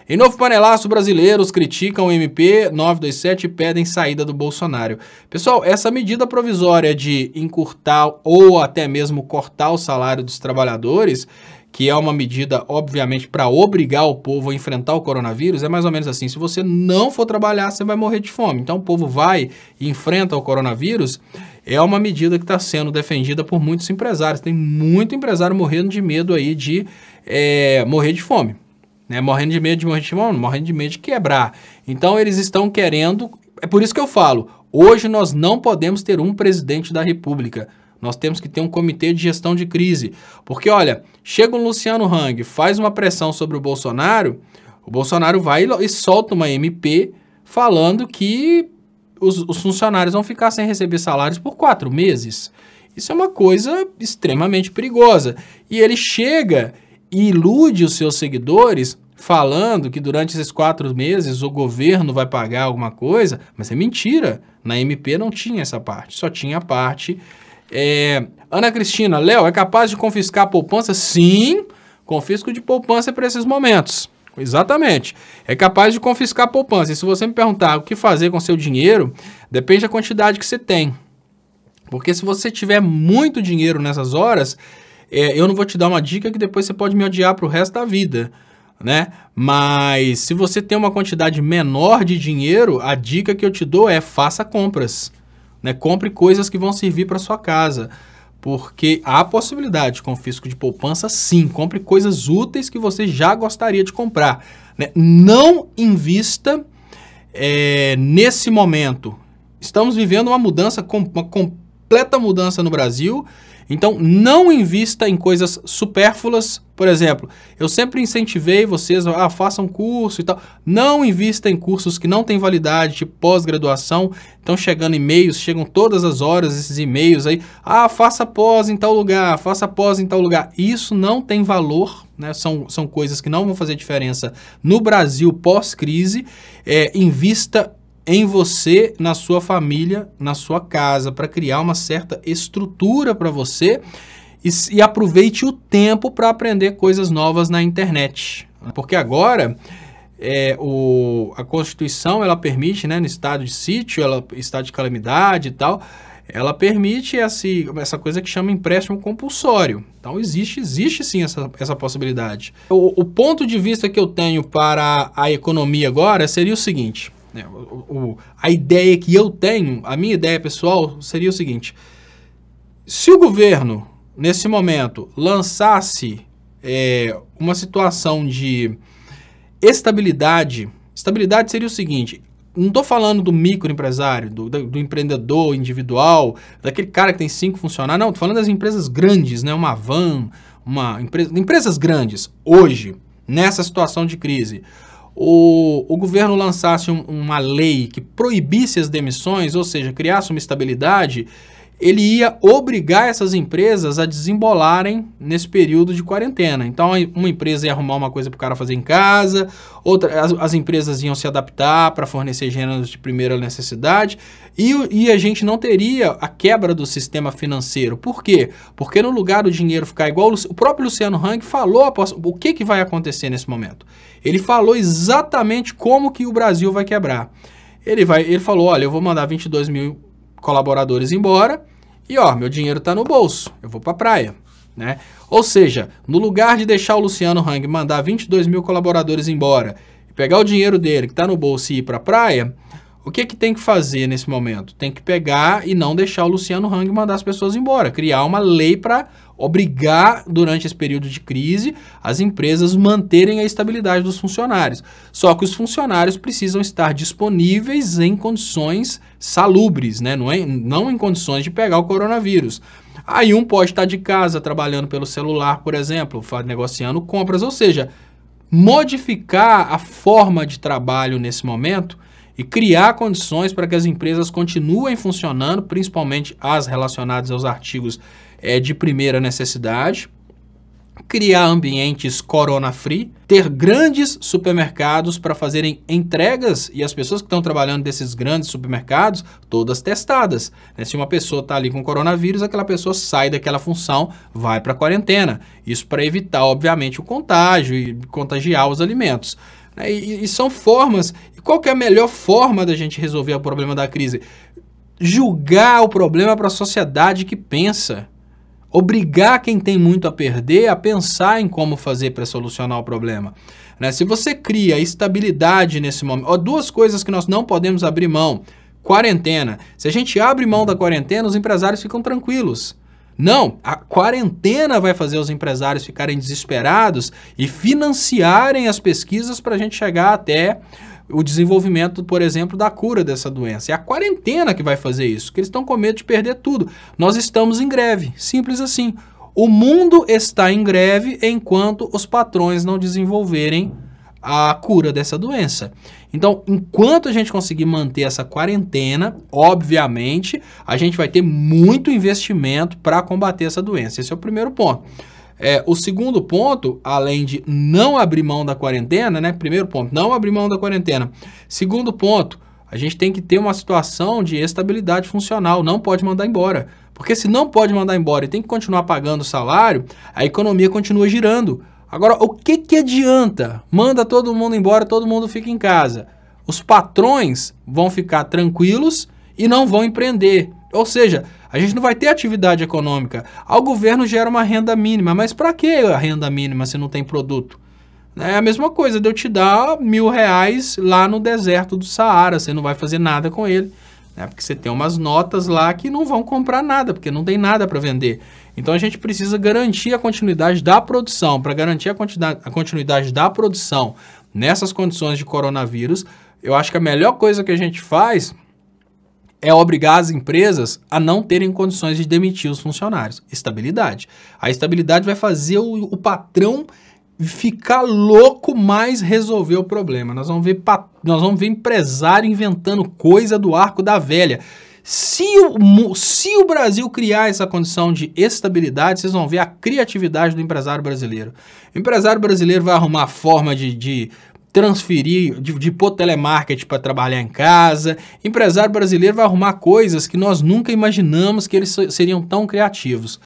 Em novo panelaço, brasileiros criticam o MP 927 e pedem saída do Bolsonaro. Pessoal, essa medida provisória de encurtar ou até mesmo cortar o salário dos trabalhadores, que é uma medida, obviamente, para obrigar o povo a enfrentar o coronavírus, é mais ou menos assim, se você não for trabalhar, você vai morrer de fome. Então o povo vai e enfrenta o coronavírus, é uma medida que está sendo defendida por muitos empresários. Tem muito empresário morrendo de medo aí de morrer de fome. Morrendo de medo de morrer de fome, morrendo de medo de quebrar. Então eles estão querendo, é por isso que eu falo, hoje nós não podemos ter um presidente da República. Nós temos que ter um comitê de gestão de crise. Porque, olha, chega o Luciano Hang, faz uma pressão sobre o Bolsonaro vai e solta uma MP falando que os funcionários vão ficar sem receber salários por 4 meses. Isso é uma coisa extremamente perigosa. E ele chega e ilude os seus seguidores falando que durante esses 4 meses o governo vai pagar alguma coisa, mas é mentira. Na MP não tinha essa parte, só tinha a parte... Ana Cristina, Léo, é capaz de confiscar a poupança? Sim, confisco de poupança para esses momentos. Exatamente. É capaz de confiscar a poupança. E se você me perguntar o que fazer com seu dinheiro, depende da quantidade que você tem. Porque se você tiver muito dinheiro nessas horas, eu não vou te dar uma dica que depois você pode me odiar para o resto da vida, né? Mas se você tem uma quantidade menor de dinheiro, a dica que eu te dou é faça compras. Compre coisas que vão servir para sua casa, porque há possibilidade de confisco de poupança, sim. Compre coisas úteis que você já gostaria de comprar. Não invista nesse momento. Estamos vivendo uma mudança, uma completa mudança no Brasil, então não invista em coisas supérfluas. Por exemplo, eu sempre incentivei vocês a façam curso e tal. Não invista em cursos que não têm validade, tipo pós-graduação. Estão chegando e-mails, chegam todas as horas esses e-mails aí. Faça pós em tal lugar, faça pós em tal lugar. Isso não tem valor, né? São coisas que não vão fazer diferença no Brasil pós-crise. Invista em você, na sua família, na sua casa, para criar uma certa estrutura para você e aproveite o tempo para aprender coisas novas na internet. Porque agora a Constituição ela permite, no estado de sítio, estado de calamidade e tal, ela permite essa coisa que chama empréstimo compulsório. Então existe sim essa possibilidade. O ponto de vista que eu tenho para a economia agora seria o seguinte... A ideia que eu tenho, a minha ideia pessoal seria o seguinte: se o governo, nesse momento, lançasse uma situação de estabilidade seria o seguinte, não estou falando do microempresário, do empreendedor individual, daquele cara que tem 5 funcionários, não, estou falando das empresas grandes, uma van, empresas grandes, hoje, nessa situação de crise. O governo lançasse uma lei que proibisse as demissões, ou seja, criasse uma estabilidade, ele ia obrigar essas empresas a desembolarem nesse período de quarentena. Então, uma empresa ia arrumar uma coisa para o cara fazer em casa, as empresas iam se adaptar para fornecer gêneros de primeira necessidade, e a gente não teria a quebra do sistema financeiro. Por quê? Porque no lugar do dinheiro ficar igual, o próprio Luciano Hang falou o que vai acontecer nesse momento. Ele falou exatamente como que o Brasil vai quebrar. Ele falou, olha, eu vou mandar 22 mil colaboradores embora e, meu dinheiro está no bolso, eu vou para a praia, Ou seja, no lugar de deixar o Luciano Hang mandar 22 mil colaboradores embora e pegar o dinheiro dele que está no bolso e ir para a praia, o que tem que fazer nesse momento? Tem que pegar e não deixar o Luciano Hang mandar as pessoas embora, criar uma lei para obrigar, durante esse período de crise, as empresas manterem a estabilidade dos funcionários. Só que os funcionários precisam estar disponíveis em condições salubres, não em condições de pegar o coronavírus. Aí um pode estar de casa, trabalhando pelo celular, por exemplo, negociando compras, ou seja, modificar a forma de trabalho nesse momento e criar condições para que as empresas continuem funcionando, principalmente as relacionadas aos artigos de primeira necessidade, criar ambientes corona-free, ter grandes supermercados para fazerem entregas e as pessoas que estão trabalhando desses grandes supermercados, todas testadas. Se uma pessoa está ali com coronavírus, aquela pessoa sai daquela função, vai para a quarentena. Isso para evitar, obviamente, o contágio e contagiar os alimentos. né? E são formas. E qual que é a melhor forma da gente resolver o problema da crise? Julgar o problema para a sociedade que pensa. Obrigar quem tem muito a perder a pensar em como fazer para solucionar o problema. Né? Se você cria estabilidade nesse momento... Ó, duas coisas que nós não podemos abrir mão. Quarentena. Se a gente abre mão da quarentena, os empresários ficam tranquilos. Não, a quarentena vai fazer os empresários ficarem desesperados e financiarem as pesquisas para a gente chegar até o desenvolvimento, por exemplo, da cura dessa doença. É a quarentena que vai fazer isso, porque eles estão com medo de perder tudo. Nós estamos em greve, simples assim. O mundo está em greve enquanto os patrões não desenvolverem a cura dessa doença. Então, enquanto a gente conseguir manter essa quarentena, obviamente, a gente vai ter muito investimento para combater essa doença. Esse é o primeiro ponto. O segundo ponto, além de não abrir mão da quarentena, né? Primeiro ponto, não abrir mão da quarentena. Segundo ponto, a gente tem que ter uma situação de estabilidade funcional, não pode mandar embora. Porque se não pode mandar embora e tem que continuar pagando o salário, a economia continua girando. Agora, o que adianta? Manda todo mundo embora, todo mundo fica em casa. Os patrões vão ficar tranquilos e não vão empreender. Ou seja, a gente não vai ter atividade econômica. O governo gera uma renda mínima, mas para que a renda mínima se não tem produto? É a mesma coisa de eu te dar R$1.000 lá no deserto do Saara, você não vai fazer nada com ele, né? Porque você tem umas notas lá que não vão comprar nada, porque não tem nada para vender. Então a gente precisa garantir a continuidade da produção. Para garantir a continuidade da produção nessas condições de coronavírus, eu acho que a melhor coisa que a gente faz é obrigar as empresas a não terem condições de demitir os funcionários. Estabilidade. A estabilidade vai fazer o patrão ficar louco, mas resolver o problema. Nós vamos ver empresário inventando coisa do arco da velha. Se o Brasil criar essa condição de estabilidade, vocês vão ver a criatividade do empresário brasileiro. O empresário brasileiro vai arrumar forma de transferir, de pôr telemarketing para trabalhar em casa. O empresário brasileiro vai arrumar coisas que nós nunca imaginamos que eles seriam tão criativos.